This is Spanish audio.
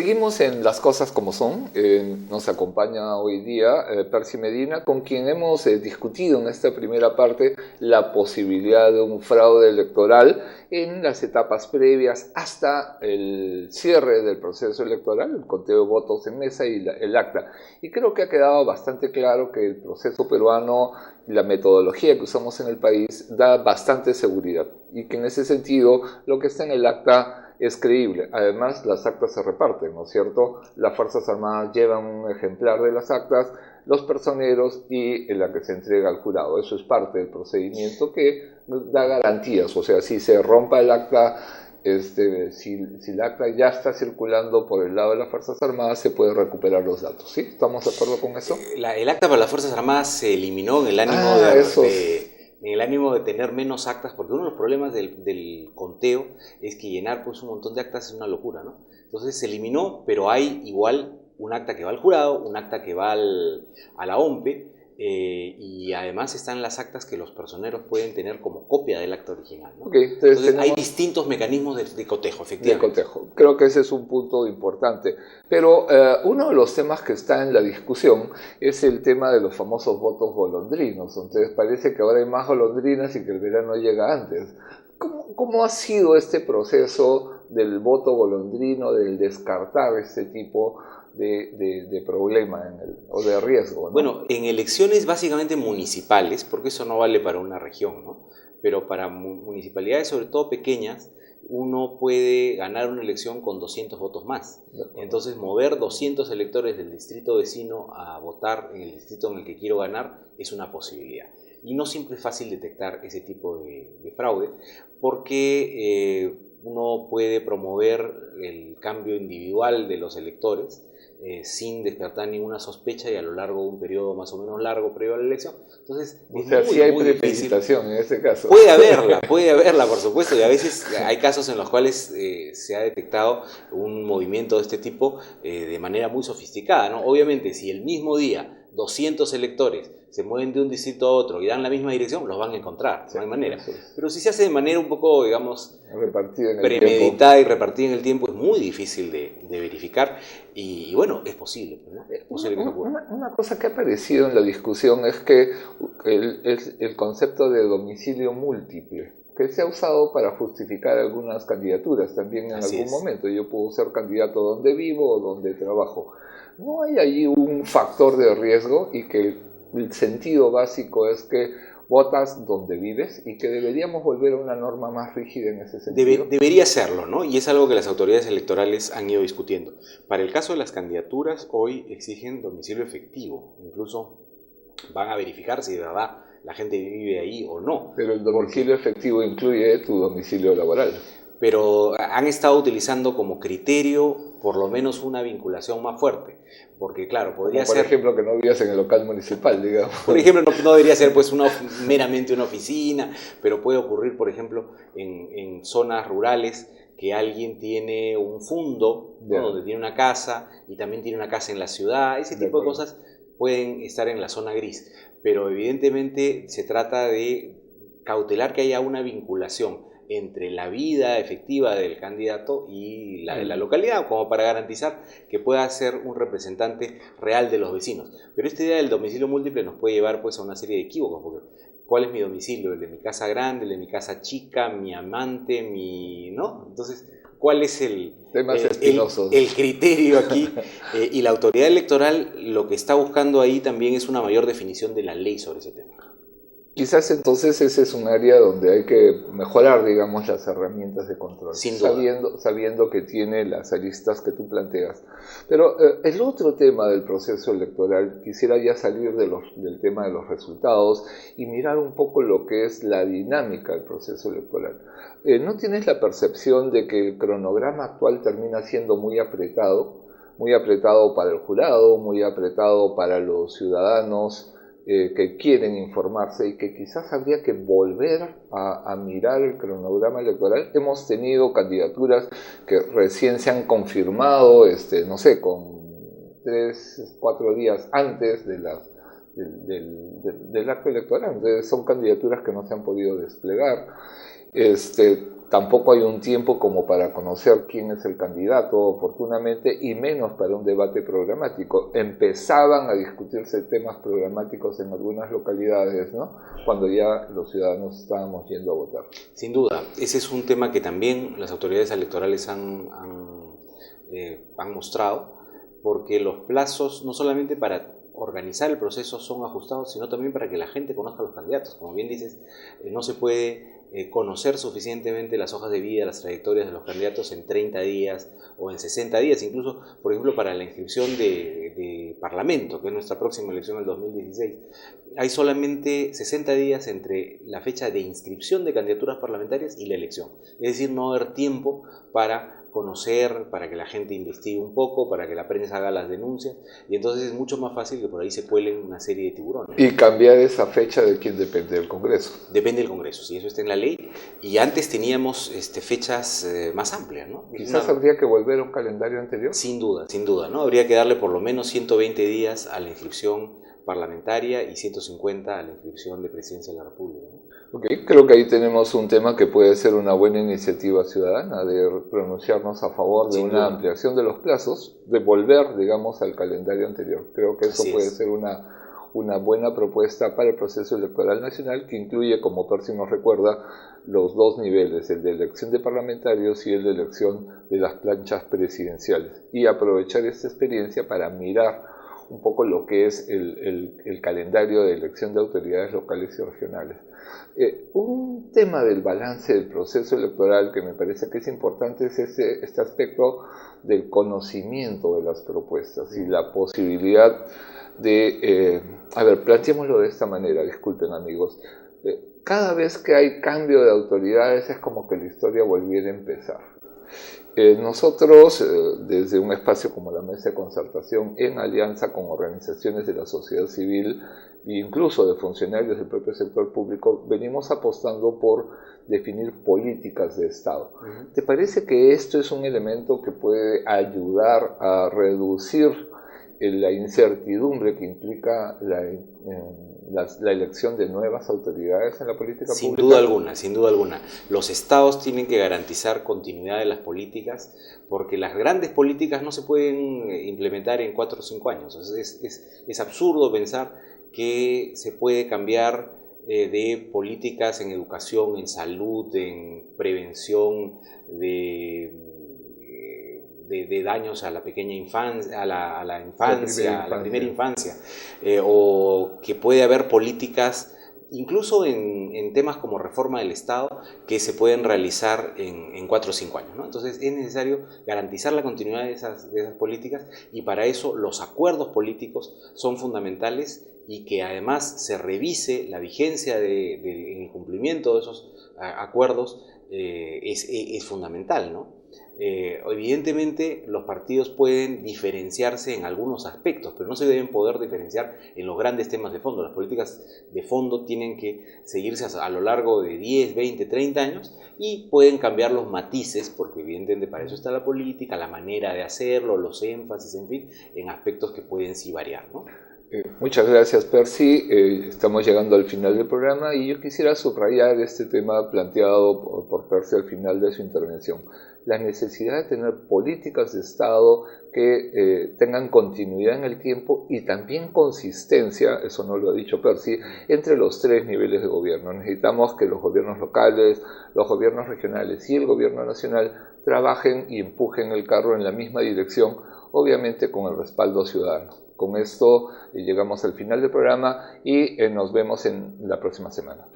Seguimos en Las Cosas Como Son. Nos acompaña hoy día Percy Medina, con quien hemos discutido en esta primera parte la posibilidad de un fraude electoral en las etapas previas hasta el cierre del proceso electoral, el conteo de votos en mesa y el acta. Y creo que ha quedado bastante claro que el proceso peruano, la metodología que usamos en el país, da bastante seguridad y que en ese sentido lo que está en el acta es creíble. Además, las actas se reparten, ¿no es cierto? Las Fuerzas Armadas llevan un ejemplar de las actas, los personeros y la que se entrega al jurado. Eso es parte del procedimiento que da garantías. O sea, si se rompa el acta, si el acta ya está circulando por el lado de las Fuerzas Armadas, se puede recuperar los datos. ¿Sí? ¿Estamos de acuerdo con eso? El acta para las Fuerzas Armadas se eliminó en el ánimo en el ánimo de tener menos actas, porque uno de los problemas del conteo es que llenar pues un montón de actas es una locura, ¿no? Entonces se eliminó, pero hay igual un acta que va al jurado, un acta que va a la OMPE, y además están las actas que los personeros pueden tener como copia del acta original, ¿no? Okay, entonces hay distintos mecanismos de cotejo, efectivamente. De cotejo. Creo que ese es un punto importante. Pero uno de los temas que está en la discusión es el tema de los famosos votos golondrinos. Entonces parece que ahora hay más golondrinas y que el verano llega antes. ¿Cómo ha sido este proceso del voto golondrino, del descartar este tipo de problema o de riesgo, ¿no? Bueno, en elecciones básicamente municipales, porque eso no vale para una región, ¿no? Pero para municipalidades, sobre todo pequeñas, uno puede ganar una elección con 200 votos más. Entonces, mover 200 electores del distrito vecino a votar en el distrito en el que quiero ganar es una posibilidad. Y no siempre es fácil detectar ese tipo de fraude, porque uno puede promover el cambio individual de los electores sin despertar ninguna sospecha y a lo largo de un periodo más o menos largo previo a la elección. Entonces, o sea, sí hay premeditación en ese caso. Puede haberla, por supuesto, y a veces hay casos en los cuales se ha detectado un movimiento de este tipo de manera muy sofisticada, ¿no? Obviamente, si el mismo día 200 electores se mueven de un distrito a otro y dan la misma dirección, los van a encontrar, no hay manera. Pero si se hace de manera un poco, digamos, premeditada y repartida en el tiempo, es muy difícil de verificar y bueno, es posible, ¿no? Es posible que ocurra. Una cosa que ha aparecido en la discusión es que el concepto de domicilio múltiple, que se ha usado para justificar algunas candidaturas también en algún momento. Yo puedo ser candidato donde vivo o donde trabajo. ¿No hay allí un factor de riesgo y que el sentido básico es que votas donde vives y que deberíamos volver a una norma más rígida en ese sentido? Debería serlo, ¿no? Y es algo que las autoridades electorales han ido discutiendo. Para el caso de las candidaturas, hoy exigen domicilio efectivo. Incluso van a verificar si de verdad la gente vive ahí o no. Pero el domicilio efectivo incluye tu domicilio laboral. Pero han estado utilizando como criterio por lo menos una vinculación más fuerte. Porque claro, podría ser... Por ejemplo, que no vivas en el local municipal, digamos. Por ejemplo, no debería ser pues meramente una oficina, pero puede ocurrir, por ejemplo, en zonas rurales que alguien tiene un fundo, ¿no? Donde tiene una casa y también tiene una casa en la ciudad. Ese tipo de cosas pueden estar en la zona gris. Pero evidentemente se trata de cautelar que haya una vinculación entre la vida efectiva del candidato y la localidad, como para garantizar que pueda ser un representante real de los vecinos. Pero esta idea del domicilio múltiple nos puede llevar pues a una serie de equívocos, porque ¿cuál es mi domicilio? ¿El de mi casa grande, el de mi casa chica, mi amante, ¿no? Entonces, ¿cuál es el criterio aquí? Y la autoridad electoral lo que está buscando ahí también es una mayor definición de la ley sobre ese tema. Quizás entonces ese es un área donde hay que mejorar, digamos, las herramientas de control, sin duda. Sabiendo que tiene las aristas que tú planteas. Pero el otro tema del proceso electoral, quisiera ya salir del tema de los resultados y mirar un poco lo que es la dinámica del proceso electoral. ¿No tienes la percepción de que el cronograma actual termina siendo muy apretado para el jurado, muy apretado para los ciudadanos que quieren informarse y que quizás habría que volver a mirar el cronograma electoral? Hemos tenido candidaturas que recién se han confirmado, no sé, con 3, 4 días antes del acto electoral. Entonces son candidaturas que no se han podido desplegar. Tampoco hay un tiempo como para conocer quién es el candidato oportunamente, y menos para un debate programático. Empezaban a discutirse temas programáticos en algunas localidades, ¿no?, cuando ya los ciudadanos estábamos yendo a votar. Sin duda, ese es un tema que también las autoridades electorales han mostrado, porque los plazos, no solamente para organizar el proceso, son ajustados, sino también para que la gente conozca a los candidatos. Como bien dices, no se puede conocer suficientemente las hojas de vida, las trayectorias de los candidatos en 30 días o en 60 días, incluso, por ejemplo, para la inscripción de Parlamento, que es nuestra próxima elección del 2016. Hay solamente 60 días entre la fecha de inscripción de candidaturas parlamentarias y la elección. Es decir, no va a haber tiempo para conocer, para que la gente investigue un poco, para que la prensa haga las denuncias, y entonces es mucho más fácil que por ahí se cuelen una serie de tiburones. Y cambiar esa fecha, ¿de quién depende? Del Congreso. Depende del Congreso, sí, eso está en la ley, y antes teníamos fechas más amplias, ¿no? Quizás habría que volver a un calendario anterior. Sin duda, ¿no? Habría que darle por lo menos 120 días a la inscripción parlamentaria y 150 a la inscripción de Presidencia de la República, ¿no? Okay, creo que ahí tenemos un tema que puede ser una buena iniciativa ciudadana, de pronunciarnos a favor de una ampliación de los plazos, de volver, digamos, al calendario anterior. Creo que eso puede ser una buena propuesta para el proceso electoral nacional, que incluye, como Percy nos recuerda, los dos niveles, el de elección de parlamentarios y el de elección de las planchas presidenciales, y aprovechar esta experiencia para mirar un poco lo que es el calendario de elección de autoridades locales y regionales. Un tema del balance del proceso electoral que me parece que es importante es este aspecto del conocimiento de las propuestas y la posibilidad de, planteémoslo de esta manera, disculpen amigos, cada vez que hay cambio de autoridades es como que la historia volviera a empezar. Nosotros, desde un espacio como la Mesa de Concertación, en alianza con organizaciones de la sociedad civil e incluso de funcionarios del propio sector público, venimos apostando por definir políticas de Estado. ¿Te parece que esto es un elemento que puede ayudar a reducir la incertidumbre que implica la elección de nuevas autoridades en la política pública? Sin duda alguna. Los estados tienen que garantizar continuidad de las políticas, porque las grandes políticas no se pueden implementar en 4 o 5 años. Es absurdo pensar que se puede cambiar de políticas en educación, en salud, en prevención de daños a la pequeña infancia, a la primera infancia, o que puede haber políticas, incluso en temas como reforma del Estado, que se pueden realizar en 4 o 5 años, ¿no? Entonces es necesario garantizar la continuidad de esas políticas, y para eso los acuerdos políticos son fundamentales, y que además se revise la vigencia en el cumplimiento de esos acuerdos es fundamental, ¿no? Evidentemente los partidos pueden diferenciarse en algunos aspectos, pero no se deben poder diferenciar en los grandes temas de fondo. Las políticas de fondo tienen que seguirse a lo largo de 10, 20, 30 años, y pueden cambiar los matices, porque evidentemente para eso está la política, la manera de hacerlo, los énfasis, en fin, en aspectos que pueden sí variar, ¿no? Muchas gracias, Percy. Estamos llegando al final del programa, y yo quisiera subrayar este tema planteado por Percy al final de su intervención: la necesidad de tener políticas de Estado que tengan continuidad en el tiempo y también consistencia, eso no lo ha dicho Percy, entre los 3 niveles de gobierno. Necesitamos que los gobiernos locales, los gobiernos regionales y el gobierno nacional trabajen y empujen el carro en la misma dirección, obviamente con el respaldo ciudadano. Con esto llegamos al final del programa, y nos vemos en la próxima semana.